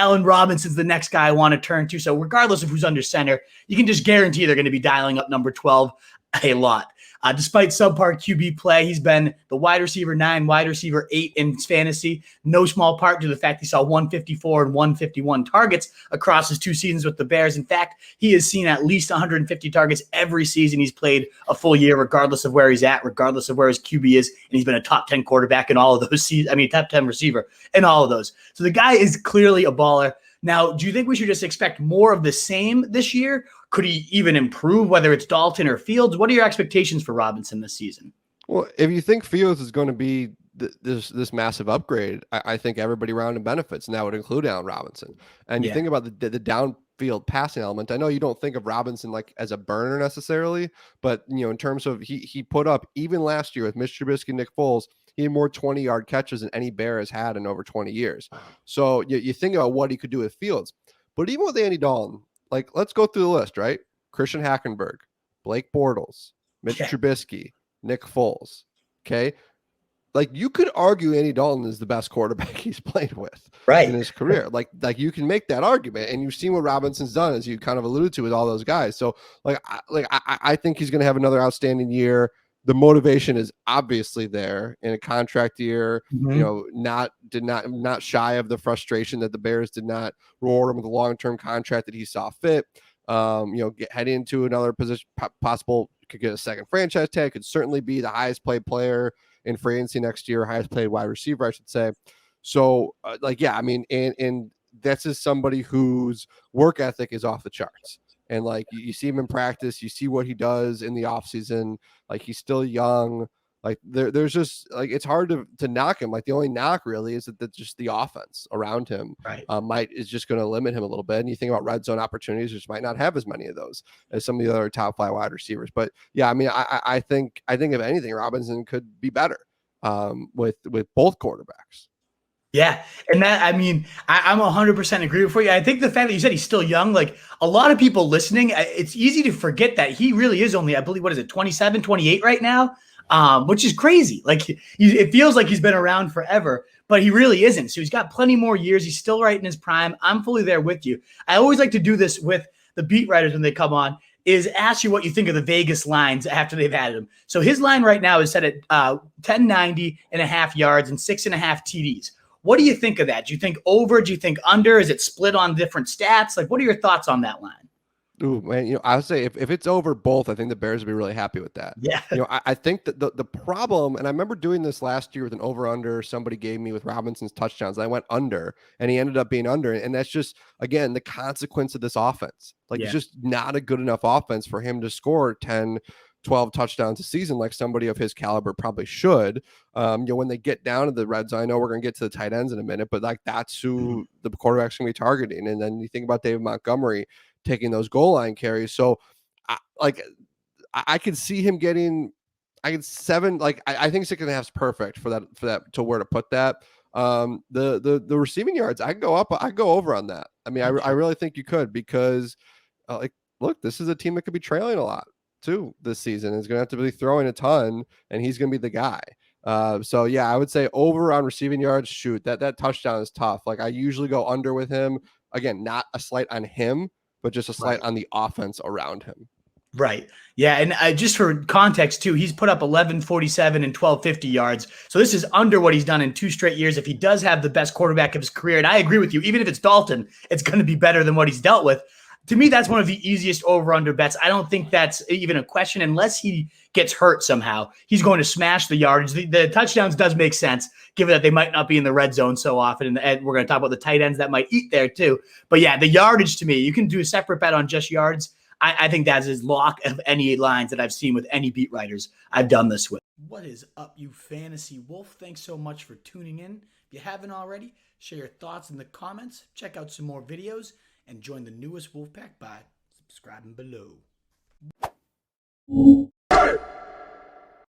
Allen Robinson's the next guy I want to turn to. So regardless of who's under center, you can just guarantee they're going to be dialing up number 12 a lot. Despite subpar QB play, he's been the wide receiver 9, wide receiver 8 in fantasy, no small part to the fact he saw 154 and 151 targets across his 2 seasons with the Bears. In fact, he has seen at least 150 targets every season he's played a full year, regardless of where he's at, regardless of where his QB is, and he's been a top 10 quarterback in all of those seasons. I mean, top 10 receiver in all of those. So the guy is clearly a baller. Now, do you think we should just expect more of the same this year? Could he even improve, whether it's Dalton or Fields? What are your expectations for Robinson this season? Well, if you think Fields is going to be this massive upgrade, I think everybody around him benefits, and that would include Allen Robinson. And you think about the downfield passing element. I know you don't think of Robinson like as a burner necessarily, but in terms of he put up, even last year with Mitch Trubisky and Nick Foles, he had more 20-yard catches than any Bear has had in over 20 years. So you think about what he could do with Fields. But even with Andy Dalton, like, let's go through the list, right? Christian Hackenberg, Blake Bortles, Mitch Trubisky, Nick Foles. Okay. Like, you could argue Andy Dalton is the best quarterback he's played with in his career. Like you can make that argument, and you've seen what Robinson's done, as you kind of alluded to, with all those guys. So I think he's going to have another outstanding year. The motivation is obviously there in a contract year, not shy of the frustration that the Bears did not reward him with a long-term contract that he saw fit. Head into another position, possible, could get a second franchise tag, could certainly be the highest paid player in free agency next year, highest paid wide receiver, I should say. So and that's just somebody whose work ethic is off the charts. And like, you see him in practice, you see what he does in the offseason. Like, he's still young. Like, there's just, like, it's hard to knock him. Like, the only knock really is that just the offense around him is just going to limit him a little bit. And you think about red zone opportunities, which might not have as many of those as some of the other top 5 wide receivers. But yeah, I mean, I think if anything, Robinson could be better with both quarterbacks. Yeah. And that, I mean, I'm 100% agree with you. I think the fact that you said he's still young, like, a lot of people listening, it's easy to forget that he really is only, I believe, 27, 28 right now, which is crazy. Like, it feels like he's been around forever, but he really isn't. So he's got plenty more years. He's still right in his prime. I'm fully there with you. I always like to do this with the beat writers when they come on, is ask you what you think of the Vegas lines after they've added him. So his line right now is set at 1090.5 yards and 6.5 TDs. What do you think of that? Do you think over? Do you think under? Is it split on different stats? Like, what are your thoughts on that line? Ooh, man, I would say if it's over both, I think the Bears would be really happy with that. Yeah. I think that the problem, and I remember doing this last year with an over-under somebody gave me with Robinson's touchdowns. I went under, and he ended up being under. And that's just, again, the consequence of this offense. Like, it's just not a good enough offense for him to score 10, 12 touchdowns a season like somebody of his caliber probably should. When they get down to the red zone, I know we're going to get to the tight ends in a minute, but like, that's who the quarterback's going to be targeting. And then you think about David Montgomery taking those goal line carries. So I could see him getting, I think 6.5 is perfect for that to where to put that. The receiving yards, I go over on that. I mean, I really think you could, because look, this is a team that could be trailing a lot too this season. Is going to have to be throwing a ton, and he's going to be the guy. So yeah, I would say over on receiving yards. Shoot, that touchdown is tough. Like, I usually go under with him. Again, not a slight on him, but just a slight on the offense around him. Right. Yeah. And just for context too, he's put up 1147 and 1250 yards. So this is under what he's done in 2 straight years. If he does have the best quarterback of his career, and I agree with you, even if it's Dalton, it's going to be better than what he's dealt with. To me, that's one of the easiest over-under bets. I don't think that's even a question unless he gets hurt somehow. He's going to smash the yardage. The touchdowns does make sense, given that they might not be in the red zone so often. And we're going to talk about the tight ends that might eat there too. But yeah, the yardage, to me, you can do a separate bet on just yards. I think that's his lock of any lines that I've seen with any beat writers I've done this with. What is up, you fantasy wolf? Thanks so much for tuning in. If you haven't already, share your thoughts in the comments. Check out some more videos. And join the newest Wolfpack by subscribing below.